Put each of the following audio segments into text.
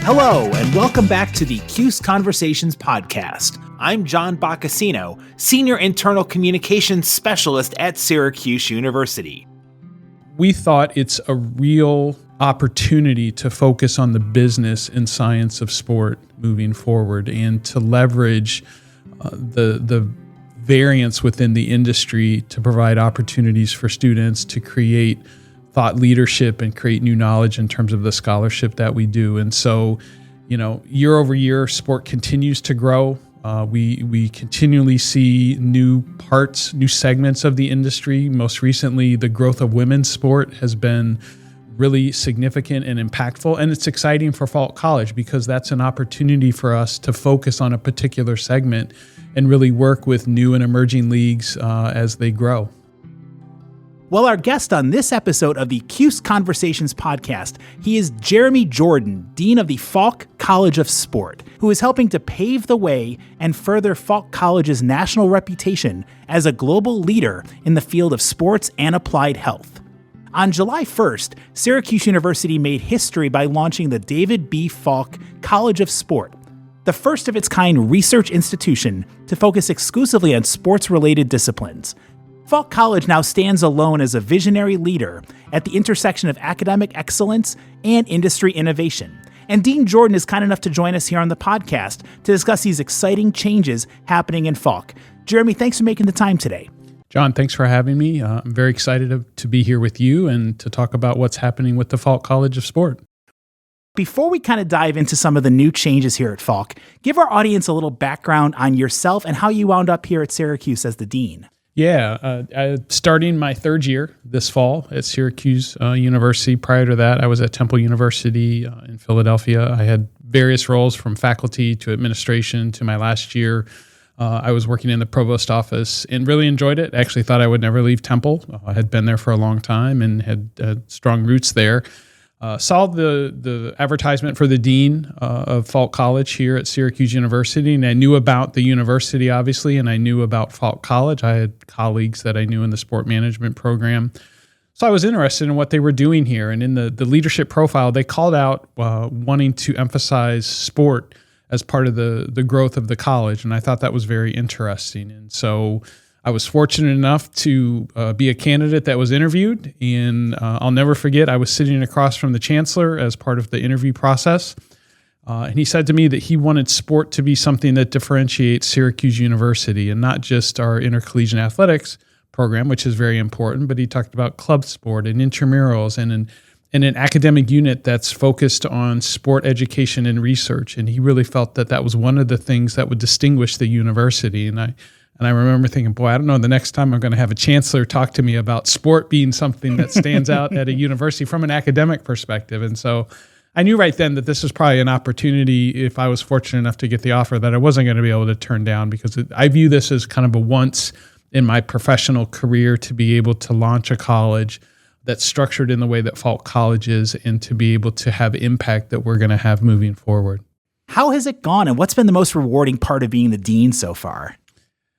Hello, and welcome back to the Cuse Conversations podcast. I'm John Boccacino, Senior Internal Communications Specialist at Syracuse University. We thought it's a real opportunity to focus on the business and science of sport moving forward and to leverage the variance within the industry to provide opportunities for students to create thought leadership and create new knowledge in terms of the scholarship that we do. And so, year over year, sport continues to grow. We continually see new parts, new segments of the industry. Most recently, the growth of women's sport has been really significant and impactful. And it's exciting for Falk College because that's an opportunity for us to focus on a particular segment and really work with new and emerging leagues as they grow. Well, our guest on this episode of the Cuse Conversations podcast, he is Jeremy Jordan, Dean of the Falk College of Sport, who is helping to pave the way and further Falk College's national reputation as a global leader in the field of sports and applied health. On July 1st, Syracuse University made history by launching the David B. Falk College of Sport, the first of its kind research institution to focus exclusively on sports-related disciplines. Falk College now stands alone as a visionary leader at the intersection of academic excellence and industry innovation. And Dean Jordan is kind enough to join us here on the podcast to discuss these exciting changes happening in Falk. Jeremy, thanks for making the time today. John, thanks for having me. I'm very excited to be here with you and to talk about what's happening with the Falk College of Sport. Before we kind of dive into some of the new changes here at Falk, give our audience a little background on yourself and how you wound up here at Syracuse as the dean. Yeah, starting my third year this fall at Syracuse University. Prior to that, I was at Temple University in Philadelphia. I had various roles from faculty to administration to my last year. I was working in the provost office and really enjoyed it. Actually thought I would never leave Temple. I had been there for a long time and had strong roots there. Saw the advertisement for the dean of Falk College here at Syracuse University, and I knew about the university, obviously, and I knew about Falk College. I had colleagues that I knew in the sport management program. So I was interested in what they were doing here. And in the leadership profile, they called out wanting to emphasize sport as part of the growth of the college, and I thought that was very interesting. And so I was fortunate enough to be a candidate that was interviewed, and I'll never forget, I was sitting across from the chancellor as part of the interview process, and he said to me that he wanted sport to be something that differentiates Syracuse University and not just our intercollegiate athletics program, which is very important, but he talked about club sport and intramurals and an academic unit that's focused on sport education and research, and he really felt that that was one of the things that would distinguish the university. And I remember thinking, boy, I don't know, the next time I'm going to have a chancellor talk to me about sport being something that stands out at a university from an academic perspective. And so I knew right then that this was probably an opportunity, if I was fortunate enough to get the offer, that I wasn't going to be able to turn down, because I view this as kind of a once in my professional career to be able to launch a college that's structured in the way that Falk College is and to be able to have impact that we're going to have moving forward. How has it gone, and what's been the most rewarding part of being the dean so far?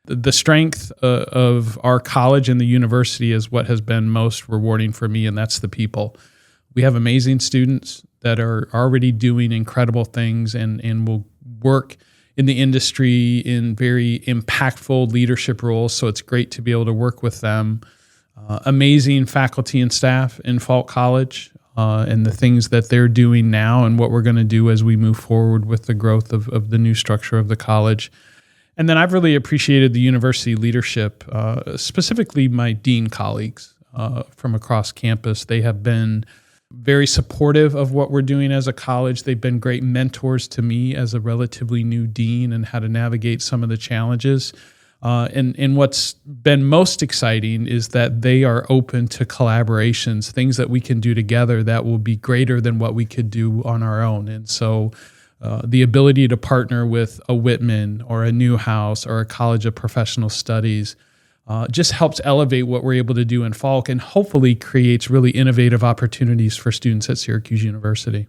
The strength of our college and the university is what has been most rewarding for me, and that's the people. We have amazing students that are already doing incredible things and will work in the industry in very impactful leadership roles, so it's great to be able to work with them. Amazing faculty and staff in Falk College and the things that they're doing now and what we're going to do as we move forward with the growth of the new structure of the college. And then I've really appreciated the university leadership, specifically my dean colleagues from across campus. They have been very supportive of what we're doing as a college. They've been great mentors to me as a relatively new dean and how to navigate some of the challenges. And what's been most exciting is that they are open to collaborations, things that we can do together that will be greater than what we could do on our own. And so the ability to partner with a Whitman or a Newhouse or a College of Professional Studies just helps elevate what we're able to do in Falk and hopefully creates really innovative opportunities for students at Syracuse University.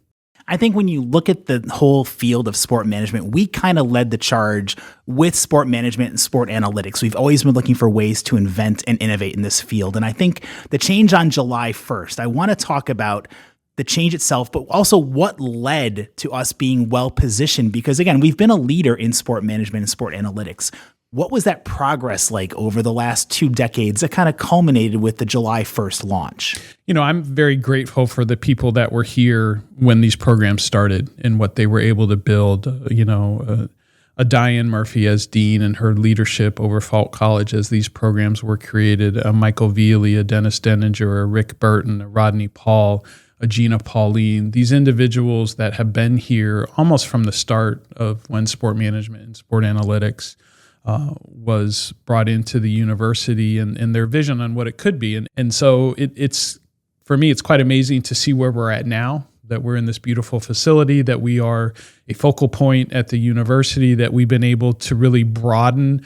I think when you look at the whole field of sport management, we kind of led the charge with sport management and sport analytics. We've always been looking for ways to invent and innovate in this field. And I think the change on July 1st, I want to talk about the change itself, but also what led to us being well positioned. Because again, we've been a leader in sport management and sport analytics. What was that progress like over the last 2 decades that kind of culminated with the July 1st launch? I'm very grateful for the people that were here when these programs started and what they were able to build. A Diane Murphy as dean and her leadership over Falk College as these programs were created, a Michael Veely, a Dennis Denninger, a Rick Burton, a Rodney Paul, a Gina Pauline, these individuals that have been here almost from the start of when sport management and sport analytics was brought into the university and their vision on what it could be. And so it's for me, it's quite amazing to see where we're at now, that we're in this beautiful facility, that we are a focal point at the university, that we've been able to really broaden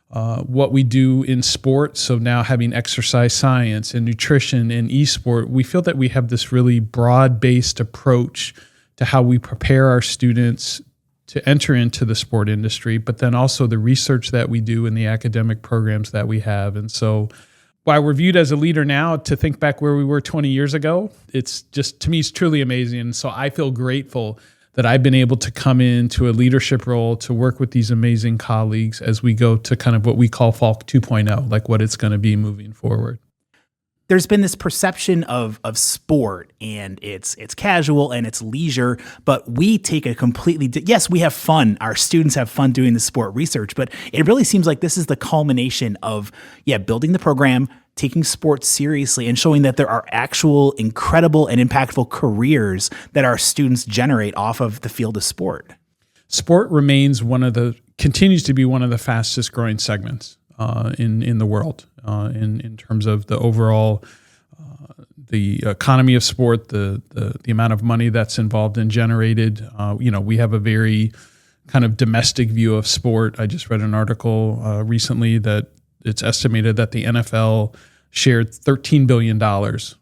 what we do in sport. So now having exercise science and nutrition and esport, we feel that we have this really broad-based approach to how we prepare our students to enter into the sport industry, but then also the research that we do in the academic programs that we have. And so while we're viewed as a leader now, to think back where we were 20 years ago, it's just, to me, it's truly amazing. And so I feel grateful that I've been able to come into a leadership role to work with these amazing colleagues as we go to kind of what we call Falk 2.0, like what it's going to be moving forward. There's been this perception of sport, and it's casual and it's leisure, but we take a completely yes, we have fun. Our students have fun doing the sport research, but it really seems like this is the culmination of building the program, taking sports seriously, and showing that there are actual incredible and impactful careers that our students generate off of the field of sport. Sport continues to be one of the fastest growing segments in the world, in terms of the overall the economy of sport, the amount of money that's involved and generated. We have a very kind of domestic view of sport. I just read an article recently that it's estimated that the NFL shared $13 billion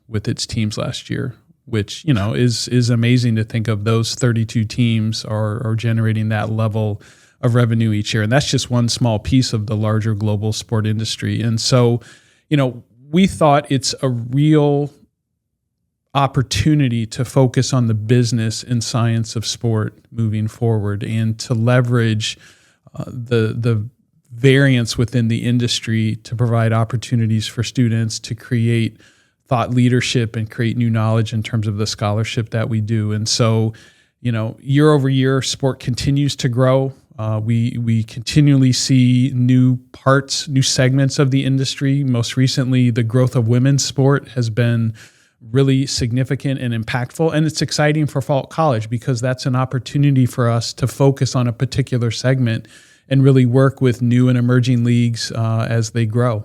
with its teams last year, which is amazing to think of. Those 32 teams are generating that level of revenue each year. And that's just one small piece of the larger global sport industry. And so, we thought it's a real opportunity to focus on the business and science of sport moving forward and to leverage the variance within the industry to provide opportunities for students to create thought leadership and create new knowledge in terms of the scholarship that we do. And so, year over year, sport continues to grow. We continually see new parts, new segments of the industry. Most recently, the growth of women's sport has been really significant and impactful. And it's exciting for Falk College because that's an opportunity for us to focus on a particular segment and really work with new and emerging leagues as they grow.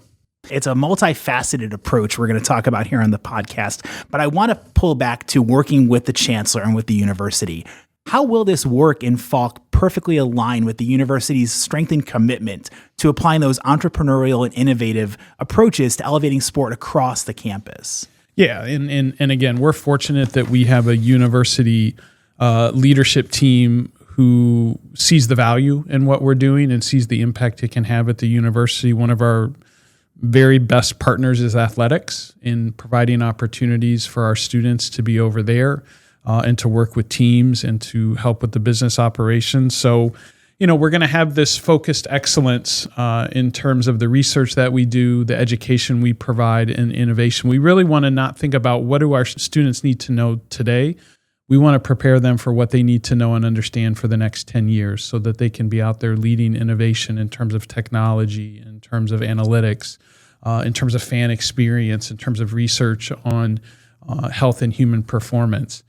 It's a multifaceted approach we're going to talk about here on the podcast, but I want to pull back to working with the chancellor and with the university. How will this work in Falk perfectly align with the university's strengthened commitment to applying those entrepreneurial and innovative approaches to elevating sport across the campus? Yeah, and again, we're fortunate that we have a university leadership team who sees the value in what we're doing and sees the impact it can have at the university. One of our very best partners is athletics in providing opportunities for our students to be over there and to work with teams and to help with the business operations. So, we're going to have this focused excellence in terms of the research that we do, the education we provide, and innovation. We really want to not think about what do our students need to know today. We want to prepare them for what they need to know and understand for the next 10 years so that they can be out there leading innovation in terms of technology, in terms of analytics, in terms of fan experience, in terms of research on health and human performance.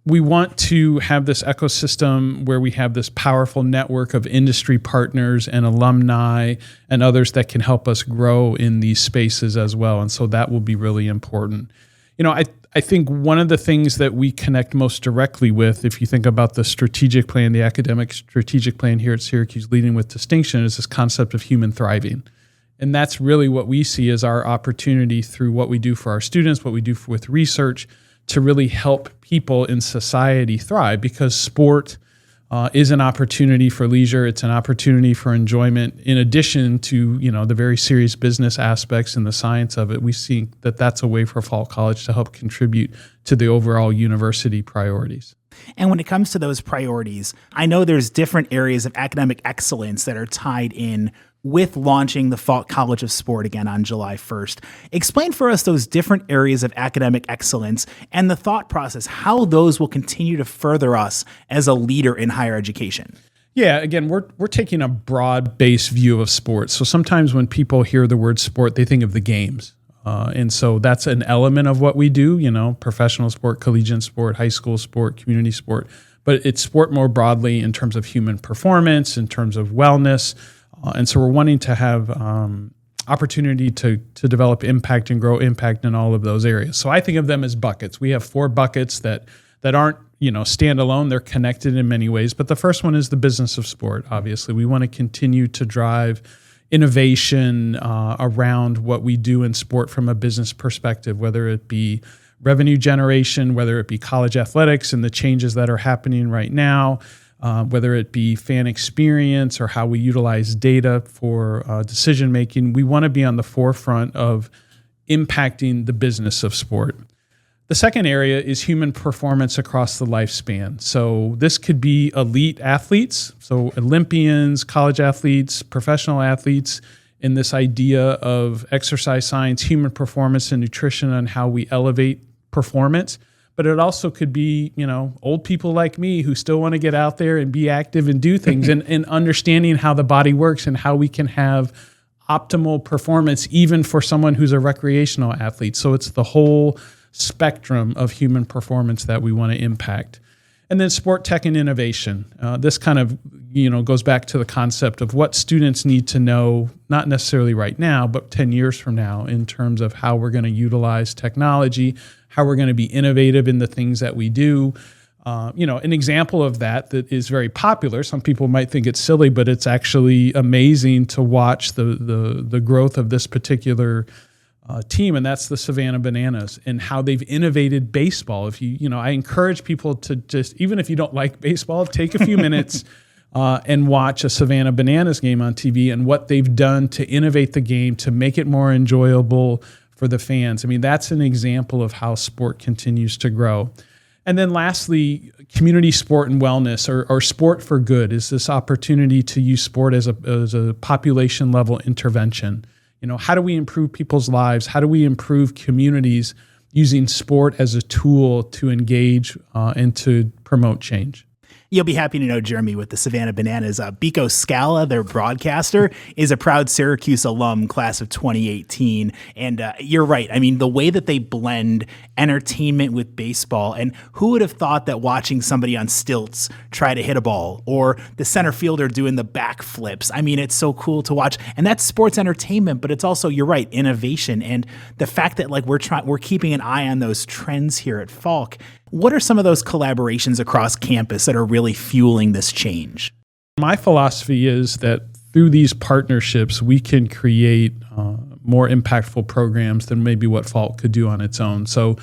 We want to have this ecosystem where we have this powerful network of industry partners and alumni and others that can help us grow in these spaces as well. And so that will be really important. I think one of the things that we connect most directly with, if you think about the strategic plan, the academic strategic plan here at Syracuse Leading with Distinction, is this concept of human thriving. And that's really what we see as our opportunity through what we do for our students, what we do with research, to really help people in society thrive, because sport is an opportunity for leisure. It's an opportunity for enjoyment. In addition to, the very serious business aspects and the science of it, we see that that's a way for Falk College to help contribute to the overall university priorities. And when it comes to those priorities, I know there's different areas of academic excellence that are tied in with launching the Falk College of Sport again on July 1st. Explain for us those different areas of academic excellence and the thought process, how those will continue to further us as a leader in higher education. Yeah, again, we're taking a broad-based view of sports. So sometimes when people hear the word sport, they think of the games. And so that's an element of what we do, professional sport, collegiate sport, high school sport, community sport. But it's sport more broadly in terms of human performance, in terms of wellness. And so we're wanting to have opportunity to develop impact and grow impact in all of those areas. So I think of them as buckets. We have 4 buckets that aren't, standalone. They're connected in many ways. But the first one is the business of sport, obviously. We want to continue to drive innovation around what we do in sport from a business perspective, whether it be revenue generation, whether it be college athletics and the changes that are happening right now, whether it be fan experience or how we utilize data for decision making. We want to be on the forefront of impacting the business of sport. The second area is human performance across the lifespan. So this could be elite athletes, so Olympians, college athletes, professional athletes, in this idea of exercise science, human performance, and nutrition, and how we elevate performance. But it also could be, old people like me who still want to get out there and be active and do things and understanding how the body works and how we can have optimal performance even for someone who's a recreational athlete. So it's the whole spectrum of human performance that we want to impact. And then sport tech and innovation. This kind of, goes back to the concept of what students need to know, not necessarily right now, but 10 years from now, in terms of how we're going to utilize technology, how we're going to be innovative in the things that we do. An example of that is very popular. Some people might think it's silly, but it's actually amazing to watch the growth of this particular team, and that's the Savannah Bananas and how they've innovated baseball. If I encourage people to just, even if you don't like baseball, take a few minutes and watch a Savannah Bananas game on TV and what they've done to innovate the game, to make it more enjoyable for the fans. I mean, that's an example of how sport continues to grow. And then lastly, community sport and wellness, or sport for good, is this opportunity to use sport as a population level intervention. How do we improve people's lives? How do we improve communities using sport as a tool to engage and to promote change? You'll be happy to know, Jeremy, with the Savannah Bananas, Biko Scala, their broadcaster, is a proud Syracuse alum, class of 2018. And you're right. I mean, the way that they blend entertainment with baseball, and who would have thought that watching somebody on stilts try to hit a ball, or the center fielder doing the backflips? I mean, it's so cool to watch. And that's sports entertainment, but it's also, you're right, innovation. And the fact that we're keeping an eye on those trends here at Falk. What are some of those collaborations across campus that are really fueling this change? My philosophy is that through these partnerships, we can create more impactful programs than maybe what Falk could do on its own. So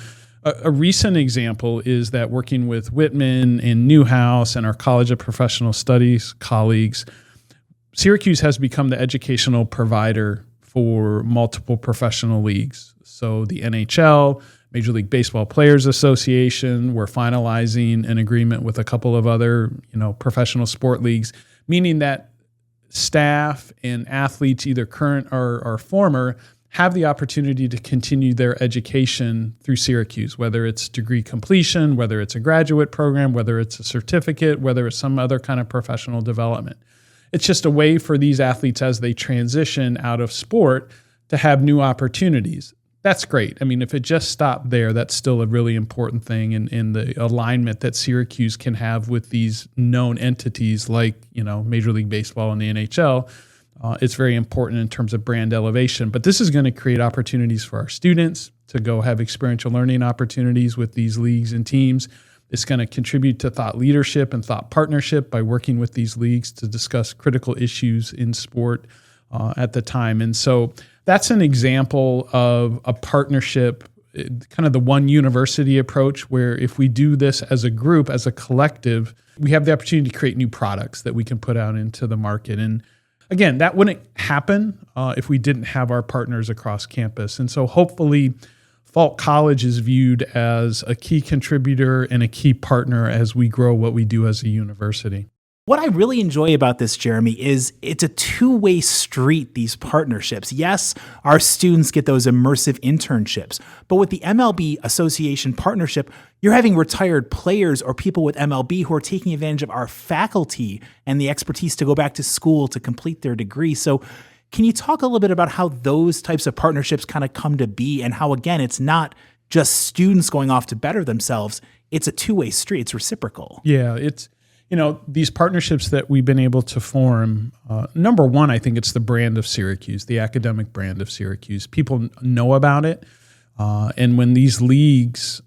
a recent example is that working with Whitman and Newhouse and our College of Professional Studies colleagues, Syracuse has become the educational provider for multiple professional leagues. So the NHL, Major League Baseball Players Association, we're finalizing an agreement with a couple of other, professional sport leagues, meaning that staff and athletes, either current or former, have the opportunity to continue their education through Syracuse, whether it's degree completion, whether it's a graduate program, whether it's a certificate, whether it's some other kind of professional development. It's just a way for these athletes as they transition out of sport to have new opportunities. That's great. I mean, if it just stopped there, that's still a really important thing in the alignment that Syracuse can have with these known entities like, Major League Baseball and the NHL. It's very important in terms of brand elevation. But this is going to create opportunities for our students to go have experiential learning opportunities with these leagues and teams. It's going to contribute to thought leadership and thought partnership by working with these leagues to discuss critical issues in sport at the time. And so that's an example of a partnership kind of the one university approach, where if we do this as a group, as a collective, we have the opportunity to create new products that we can put out into the market. And again, that wouldn't happen if we didn't have our partners across campus. And so hopefully Falk College is viewed as a key contributor and a key partner as we grow what we do as a university. What I really enjoy about this, Jeremy, is it's a two-way street, these partnerships. Yes, our students get those immersive internships, but with the MLB Association partnership, you're having retired players or people with MLB who are taking advantage of our faculty and the expertise to go back to school to complete their degree. So can you talk a little bit about how those types of partnerships kind of come to be, and how, again, it's not just students going off to better themselves, it's a two-way street, it's reciprocal. Yeah, these partnerships that we've been able to form, number one, I think it's the brand of Syracuse, the academic brand of Syracuse. People know about it. And when these leagues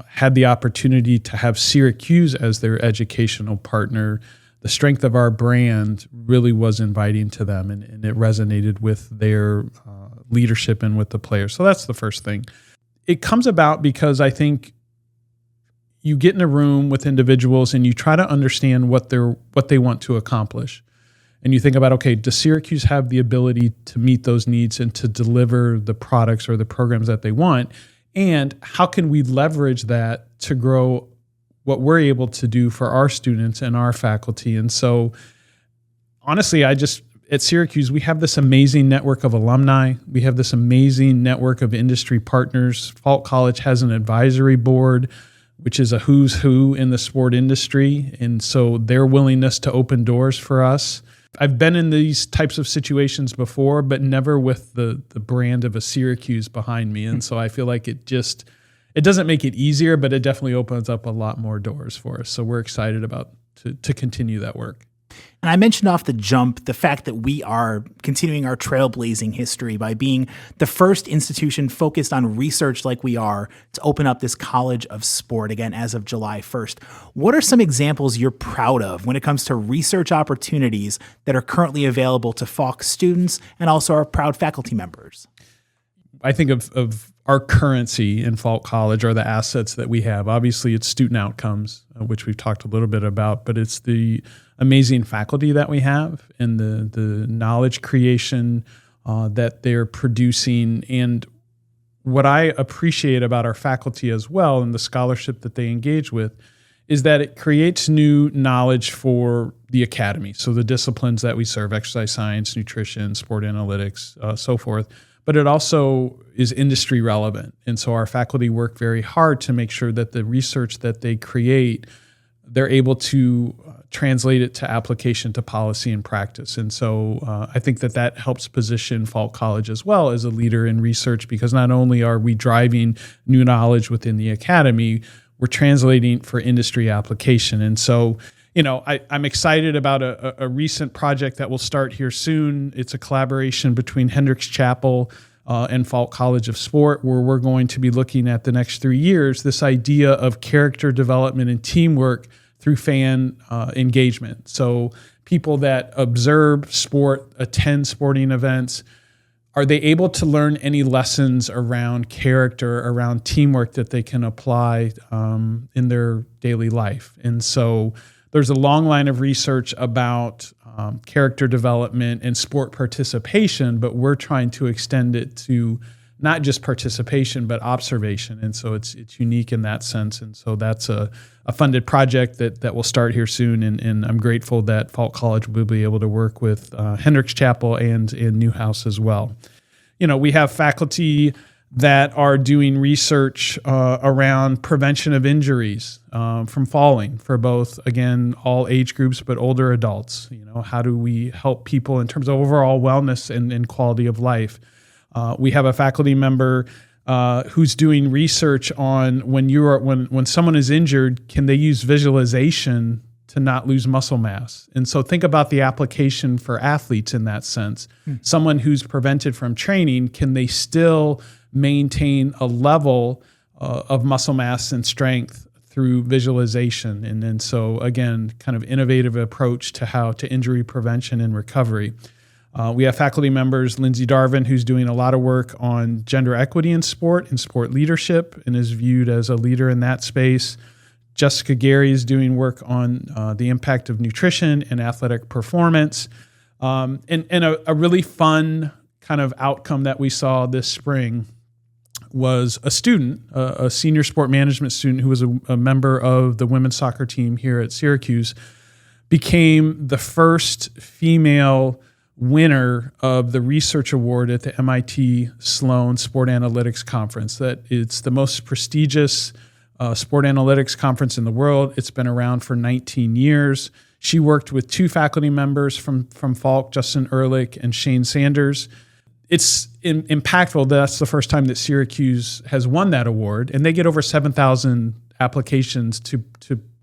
had the opportunity to have Syracuse as their educational partner, the strength of our brand really was inviting to them, and it resonated with their leadership and with the players. So that's the first thing. It comes about because I think you get in a room with individuals and you try to understand what they want to accomplish. And you think about, okay, does Syracuse have the ability to meet those needs and to deliver the products or the programs that they want? And how can we leverage that to grow what we're able to do for our students and our faculty? And so honestly, at Syracuse, we have this amazing network of alumni. We have this amazing network of industry partners. Falk College has an advisory board, which is a who's who in the sport industry. And so their willingness to open doors for us. I've been in these types of situations before, but never with the brand of a Syracuse behind me. And so I feel like it doesn't make it easier, but it definitely opens up a lot more doors for us. So we're excited about to continue that work. And I mentioned off the jump the fact that we are continuing our trailblazing history by being the first institution focused on research like we are to open up this College of Sport, again, as of July 1st. What are some examples you're proud of when it comes to research opportunities that are currently available to Falk students and also our proud faculty members? I think of our currency in Falk College are the assets that we have. Obviously, it's student outcomes, which we've talked a little bit about, but it's the amazing faculty that we have and the knowledge creation that they're producing. And what I appreciate about our faculty as well and the scholarship that they engage with is that it creates new knowledge for the academy. So the disciplines that we serve, exercise science, nutrition, sport analytics, so forth. But it also is industry relevant. And so our faculty work very hard to make sure that the research that they create, they're able to translate it to application to policy and practice. And so I think that helps position Falk College as well as a leader in research, because not only are we driving new knowledge within the academy, we're translating for industry application. And so I'm excited about a recent project that will start here soon. It's a collaboration between Hendricks Chapel and Falk College of Sport, where we're going to be looking at the next 3 years, this idea of character development and teamwork through fan engagement. So people that observe sport, attend sporting events, are they able to learn any lessons around character, around teamwork that they can apply in their daily life? And so there's a long line of research about character development and sport participation, but we're trying to extend it to not just participation, but observation. And so it's unique in that sense. And so that's a funded project that will start here soon. And I'm grateful that Falk College will be able to work with Hendricks Chapel and Newhouse as well. We have faculty that are doing research around prevention of injuries from falling for both, again, all age groups, but older adults. How do we help people in terms of overall wellness and quality of life? We have a faculty member who's doing research on when someone is injured, can they use visualization to not lose muscle mass? And so think about the application for athletes in that sense. Someone who's prevented from training, can they still maintain a level of muscle mass and strength through visualization? And so again, kind of innovative approach to injury prevention and recovery. We have faculty members, Lindsay Darvin, who's doing a lot of work on gender equity in sport and sport leadership and is viewed as a leader in that space. Jessica Gary is doing work on the impact of nutrition and athletic performance. And a really fun kind of outcome that we saw this spring was a student, a senior sport management student who was a member of the women's soccer team here at Syracuse, became the first female winner of the research award at the MIT Sloan Sport Analytics Conference. That it's the most prestigious sport analytics conference in the world. It's been around for 19 years. She worked with two faculty members from Falk, Justin Ehrlich and Shane Sanders. It's impactful. That's the first time that Syracuse has won that award, and they get over 7,000 applications to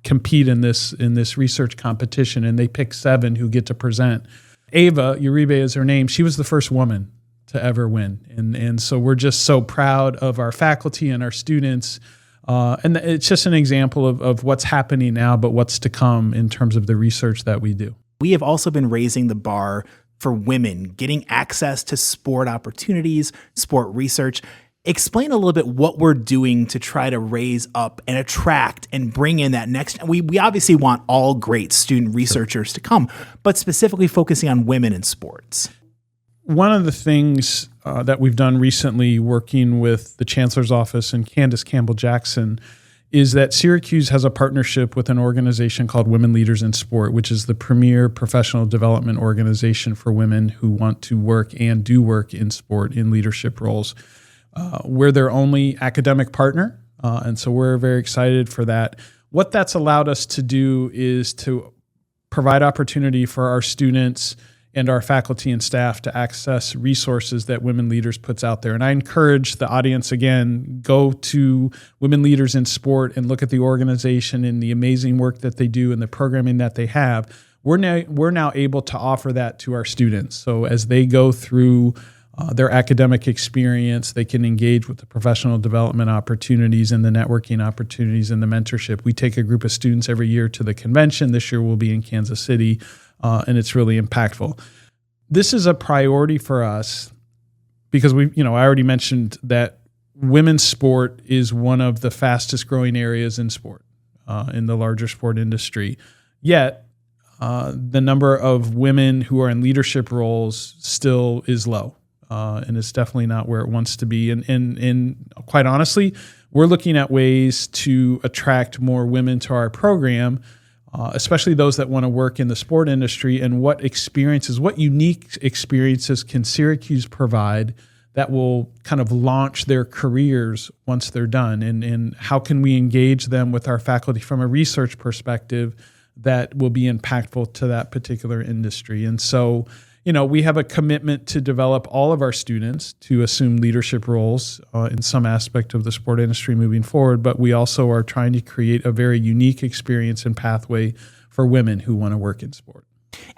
compete in this research competition, and they pick 7 who get to present. Ava Uribe is her name. She was the first woman to ever win. And so we're just so proud of our faculty and our students. And it's just an example of what's happening now, but what's to come in terms of the research that we do. We have also been raising the bar for women, getting access to sport opportunities, sport research. Explain a little bit what we're doing to try to raise up and attract and bring in that next. We obviously want all great student researchers to come, but specifically focusing on women in sports. One of the things that we've done recently working with the Chancellor's Office and Candace Campbell-Jackson is that Syracuse has a partnership with an organization called Women Leaders in Sport, which is the premier professional development organization for women who want to work and do work in sport in leadership roles. We're their only academic partner, and so we're very excited for that. What that's allowed us to do is to provide opportunity for our students and our faculty and staff to access resources that Women Leaders puts out there. And I encourage the audience, again, go to Women Leaders in Sport and look at the organization and the amazing work that they do and the programming that they have. We're now able to offer that to our students. So as they go through their academic experience, they can engage with the professional development opportunities and the networking opportunities and the mentorship. We take a group of students every year to the convention. This year we'll be in Kansas City, and it's really impactful. This is a priority for us because I already mentioned that women's sport is one of the fastest growing areas in sport, in the larger sport industry. Yet, the number of women who are in leadership roles still is low. And it's definitely not where it wants to be. And quite honestly, we're looking at ways to attract more women to our program, especially those that want to work in the sport industry. And what unique experiences can Syracuse provide that will kind of launch their careers once they're done? And how can we engage them with our faculty from a research perspective that will be impactful to that particular industry? And so, we have a commitment to develop all of our students to assume leadership roles in some aspect of the sport industry moving forward, but we also are trying to create a very unique experience and pathway for women who want to work in sport.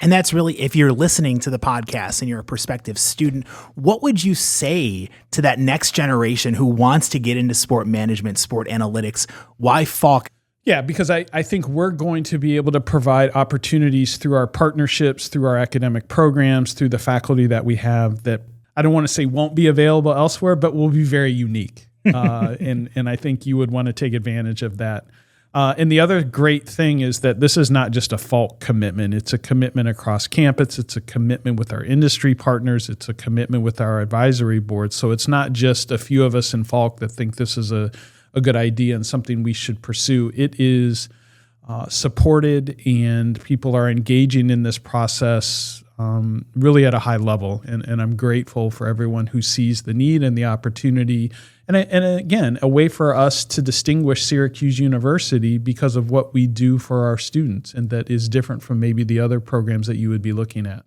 And that's really, if you're listening to the podcast and you're a prospective student, what would you say to that next generation who wants to get into sport management, sport analytics? Why Falk? Yeah, because I think we're going to be able to provide opportunities through our partnerships, through our academic programs, through the faculty that we have that I don't want to say won't be available elsewhere, but will be very unique. And I think you would want to take advantage of that. And the other great thing is that this is not just a Falk commitment. It's a commitment across campus. It's a commitment with our industry partners. It's a commitment with our advisory board. So it's not just a few of us in Falk that think this is a good idea and something we should pursue. It is supported, and people are engaging in this process really at a high level. And I'm grateful for everyone who sees the need and the opportunity. And again, a way for us to distinguish Syracuse University because of what we do for our students, and that is different from maybe the other programs that you would be looking at.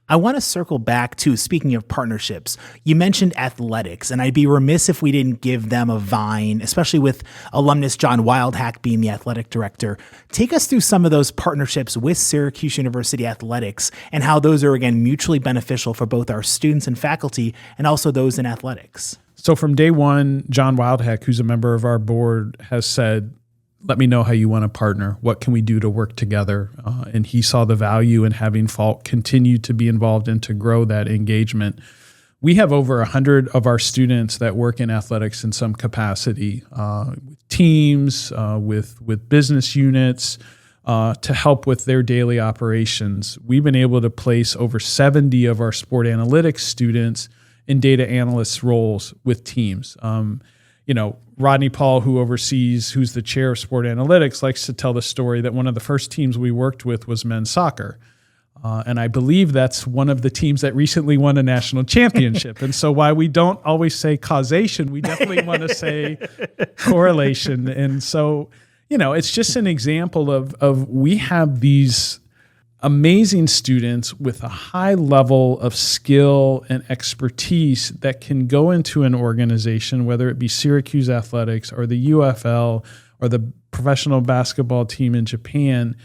I want to circle back to, speaking of partnerships, you mentioned athletics, and I'd be remiss if we didn't give them a vine, especially with alumnus John Wildhack being the athletic director. Take us through some of those partnerships with Syracuse University athletics and how those are, again, mutually beneficial for both our students and faculty and also those in athletics. So from day one, John Wildhack, who's a member of our board, has said, let me know how you want to partner. What can we do to work together? And he saw the value in having Falk continue to be involved and to grow that engagement. We have over 100 of our students that work in athletics in some capacity, with teams, with business units, to help with their daily operations. We've been able to place over 70 of our sport analytics students in data analyst roles with teams. Rodney Paul, who's the chair of sport analytics, likes to tell the story that one of the first teams we worked with was men's soccer. And I believe that's one of the teams that recently won a national championship. And so while we don't always say causation, we definitely want to say correlation. And so, it's just an example of we have these amazing students with a high level of skill and expertise that can go into an organization, whether it be Syracuse Athletics or the UFL or the professional basketball team in Japan,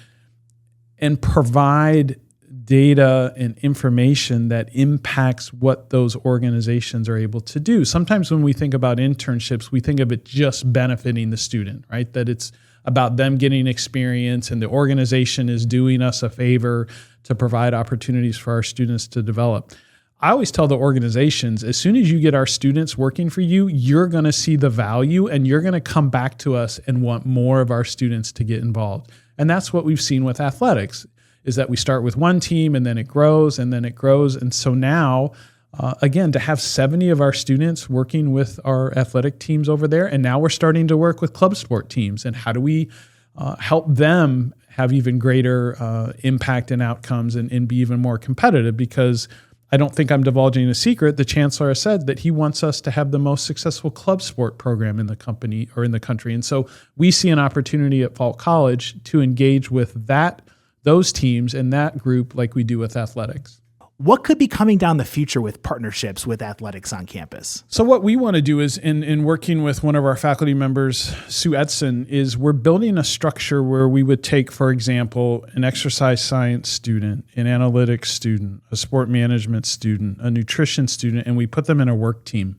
and provide data and information that impacts what those organizations are able to do. Sometimes when we think about internships, we think of it just benefiting the student, right? That it's about them getting experience and the organization is doing us a favor to provide opportunities for our students to develop. I always tell the organizations, as soon as you get our students working for you, you're going to see the value and you're going to come back to us and want more of our students to get involved. And that's what we've seen with athletics, is that we start with one team and then it grows and then it grows. And so now, again, to have 70 of our students working with our athletic teams over there, and now we're starting to work with club sport teams, and how do we help them have even greater impact and outcomes and be even more competitive? Because I don't think I'm divulging a secret. The chancellor has said that he wants us to have the most successful club sport program in the company or in the country. And so we see an opportunity at Falk College to engage with those teams and that group like we do with athletics. What could be coming down the future with partnerships with athletics on campus? So what we want to do is, in working with one of our faculty members, Sue Edson, is we're building a structure where we would take, for example, an exercise science student, an analytics student, a sport management student, a nutrition student, and we put them in a work team.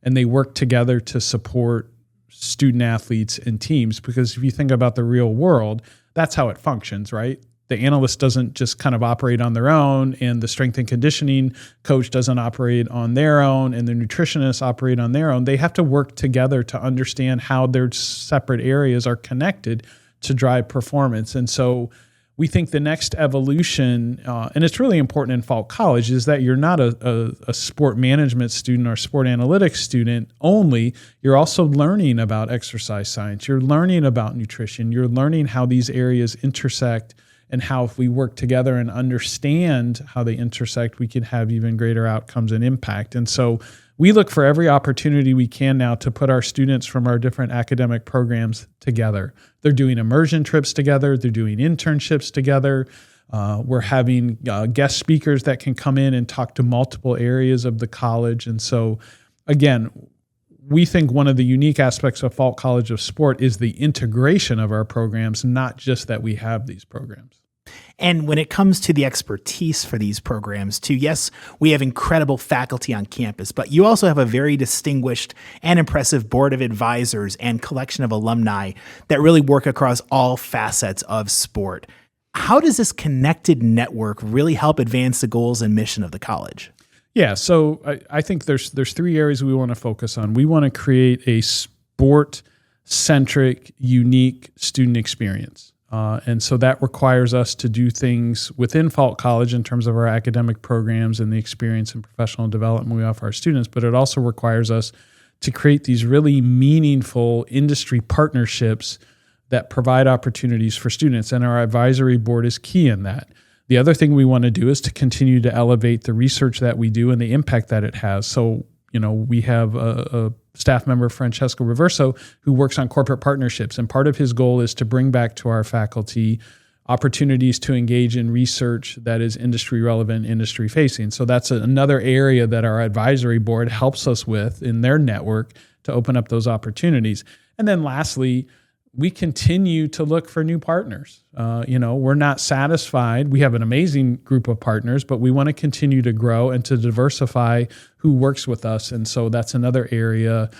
And they work together to support student athletes and teams. Because if you think about the real world, that's how it functions, right? The analyst doesn't just kind of operate on their own, and the strength and conditioning coach doesn't operate on their own, and the nutritionists operate on their own. They have to work together to understand how their separate areas are connected to drive performance. And so we think the next evolution, and it's really important in Falk College, is that you're not a sport management student or sport analytics student only. You're also learning about exercise science. You're learning about nutrition. You're learning how these areas intersect, and how if we work together and understand how they intersect, we can have even greater outcomes and impact. And so we look for every opportunity we can now to put our students from our different academic programs together. They're doing immersion trips together. They're doing internships together. We're having guest speakers that can come in and talk to multiple areas of the college. And so, again, we think one of the unique aspects of Falk College of Sport is the integration of our programs, not just that we have these programs. And when it comes to the expertise for these programs too, yes, we have incredible faculty on campus, but you also have a very distinguished and impressive board of advisors and collection of alumni that really work across all facets of sport. How does this connected network really help advance the goals and mission of the college? Yeah, so I think there's three areas we want to focus on. We want to create a sport-centric, unique student experience. And so that requires us to do things within Falk College in terms of our academic programs and the experience and professional development we offer our students, but it also requires us to create these really meaningful industry partnerships that provide opportunities for students. And our advisory board is key in that. The other thing we want to do is to continue to elevate the research that we do and the impact that it has. So, we have a staff member, Francesco Reverso, who works on corporate partnerships. And part of his goal is to bring back to our faculty opportunities to engage in research that is industry relevant, industry facing. So that's another area that our advisory board helps us with in their network to open up those opportunities. And then lastly, we continue to look for new partners. We're not satisfied. We have an amazing group of partners, but we want to continue to grow and to diversify who works with us. And so that's another area.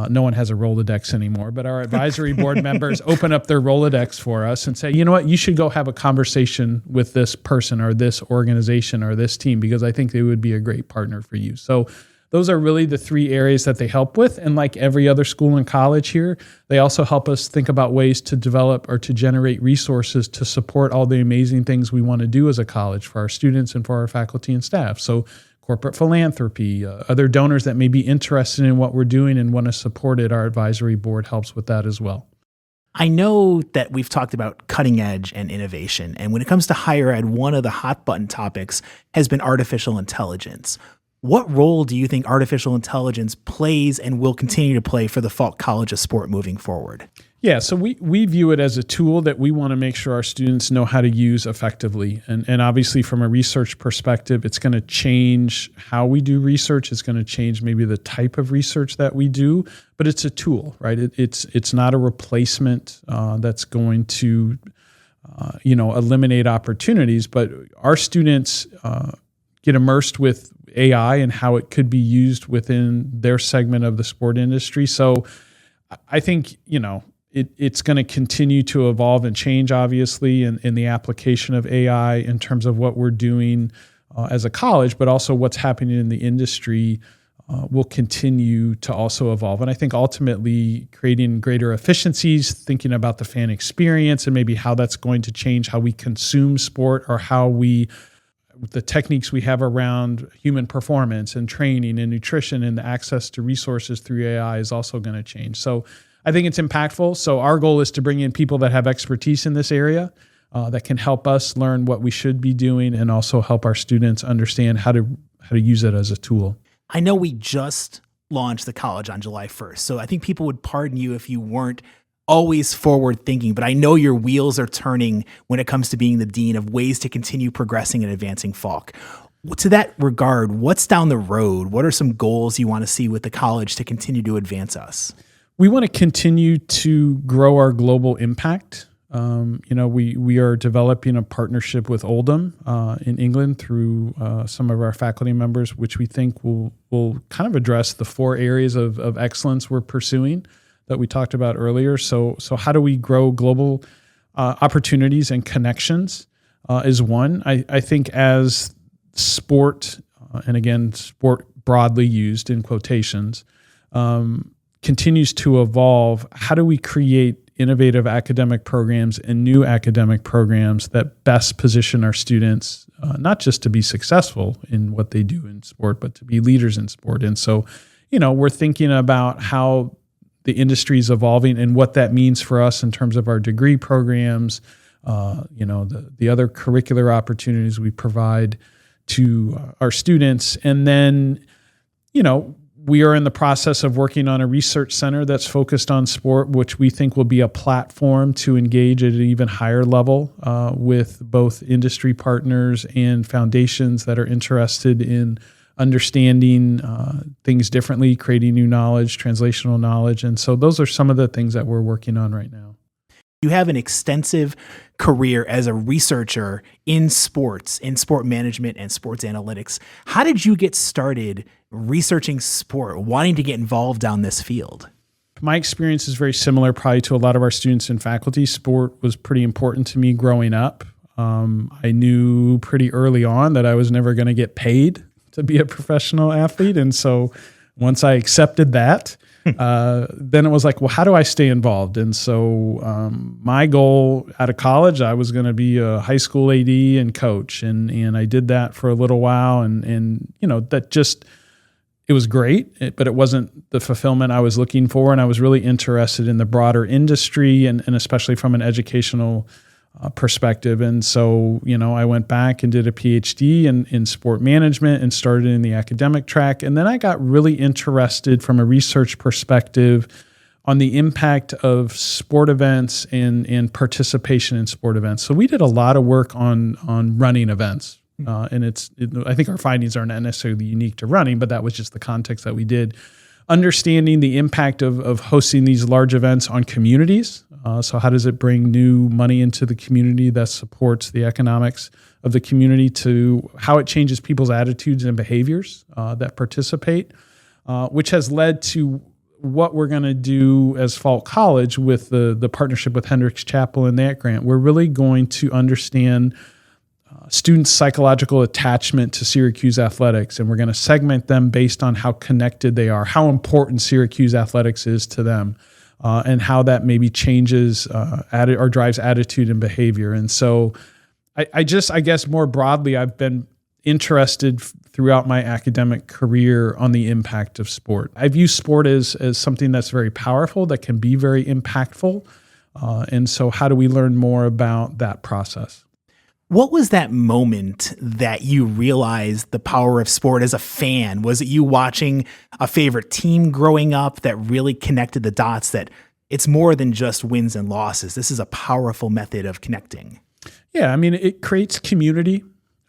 No one has a Rolodex anymore, but our advisory board members open up their Rolodex for us and say, you know what, you should go have a conversation with this person or this organization or this team, because I think they would be a great partner for you. So those are really the three areas that they help with. And like every other school and college here, they also help us think about ways to develop or to generate resources to support all the amazing things we want to do as a college for our students and for our faculty and staff. So corporate philanthropy, other donors that may be interested in what we're doing and want to support it, our advisory board helps with that as well. I know that we've talked about cutting edge and innovation. And when it comes to higher ed, one of the hot button topics has been artificial intelligence. What role do you think artificial intelligence plays and will continue to play for the Falk College of Sport moving forward? Yeah, so we view it as a tool that we want to make sure our students know how to use effectively. And obviously from a research perspective, it's going to change how we do research. It's going to change maybe the type of research that we do, but it's a tool, right? It's not a replacement that's going to eliminate opportunities, but our students get immersed with AI and how it could be used within their segment of the sport industry. So I think, it's going to continue to evolve and change, obviously, in the application of AI in terms of what we're doing as a college, but also what's happening in the industry will continue to also evolve. And I think ultimately creating greater efficiencies, thinking about the fan experience and maybe how that's going to change how we consume sport or how the techniques we have around human performance and training and nutrition and the access to resources through AI is also going to change. So I think it's impactful. So our goal is to bring in people that have expertise in this area that can help us learn what we should be doing and also help our students understand how to use it as a tool. I know we just launched the college on July 1st, so I think people would pardon you if you weren't always forward thinking, but I know your wheels are turning when it comes to being the dean of ways to continue progressing and advancing Falk. To that regard, what's down the road? What are some goals you want to see with the college to continue to advance us? We want to continue to grow our global impact. We are developing a partnership with Oldham in England through some of our faculty members, which we think will kind of address the 4 areas of excellence we're pursuing that we talked about earlier. So how do we grow global opportunities and connections is one. I think as sport, and again, sport broadly used in quotations, continues to evolve, how do we create innovative academic programs and new academic programs that best position our students, not just to be successful in what they do in sport, but to be leaders in sport. And so, we're thinking about how the industry is evolving and what that means for us in terms of our degree programs, the other curricular opportunities we provide to our students. And then, we are in the process of working on a research center that's focused on sport, which we think will be a platform to engage at an even higher level with both industry partners and foundations that are interested in understanding things differently, creating new knowledge, translational knowledge. And so those are some of the things that we're working on right now. You have an extensive career as a researcher in sports, in sport management and sports analytics. How did you get started researching sport, wanting to get involved down this field? My experience is very similar probably to a lot of our students and faculty. Sport was pretty important to me growing up. I knew pretty early on that I was never going to get paid to be a professional athlete. And so once I accepted that, then it was like, well, how do I stay involved? And so my goal out of college, I was going to be a high school AD and coach. And I did that for a little while. And that just, it was great, but it wasn't the fulfillment I was looking for. And I was really interested in the broader industry and especially from an educational perspective. And so, I went back and did a PhD in sport management and started in the academic track. And then I got really interested from a research perspective on the impact of sport events and participation in sport events. So we did a lot of work on running events. And I think our findings are not necessarily unique to running, but that was just the context that we did. Understanding the impact of hosting these large events on communities, So how does it bring new money into the community that supports the economics of the community, to how it changes people's attitudes and behaviors that participate, which has led to what we're going to do as Falk College with the partnership with Hendricks Chapel and that grant. We're really going to understand students' psychological attachment to Syracuse athletics, and we're going to segment them based on how connected they are, how important Syracuse athletics is to them, and how that maybe changes or drives attitude and behavior. And so I guess more broadly, I've been interested throughout my academic career on the impact of sport. I view sport as something that's very powerful, that can be very impactful. And so how do we learn more about that process? What was that moment that you realized the power of sport as a fan? Was it you watching a favorite team growing up that really connected the dots, that it's more than just wins and losses? This is a powerful method of connecting. Yeah, I mean, it creates community.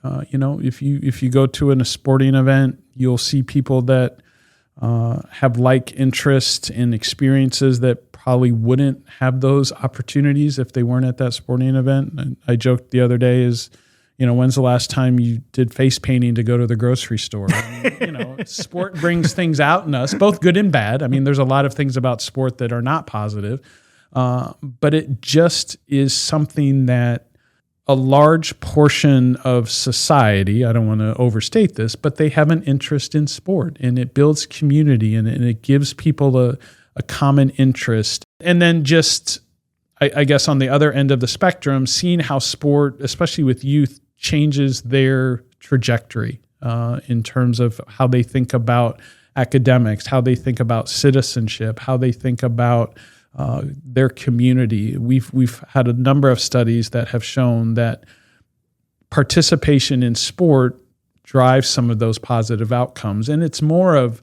If you go to a sporting event, you'll see people that have like interests and experiences that probably wouldn't have those opportunities if they weren't at that sporting event. And I joked the other day when's the last time you did face painting to go to the grocery store? I mean, sport brings things out in us, both good and bad. I mean, there's a lot of things about sport that are not positive, but it just is something that a large portion of society, I don't want to overstate this, but they have an interest in sport, and it builds community, and it gives people a common interest. And then just, I guess on the other end of the spectrum, seeing how sport, especially with youth, changes their trajectory in terms of how they think about academics, how they think about citizenship, how they think about their community. We've had a number of studies that have shown that participation in sport drives some of those positive outcomes. And it's more of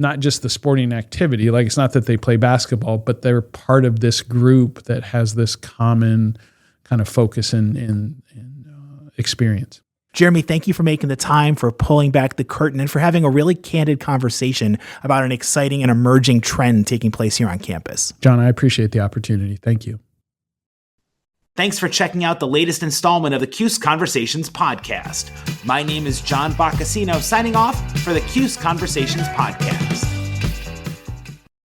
not just the sporting activity. Like, it's not that they play basketball, but they're part of this group that has this common kind of focus and experience. Jeremy, thank you for making the time, for pulling back the curtain, and for having a really candid conversation about an exciting and emerging trend taking place here on campus. John, I appreciate the opportunity. Thank you. Thanks for checking out the latest installment of the Cuse Conversations podcast. My name is John Boccacino, signing off for the Cuse Conversations podcast.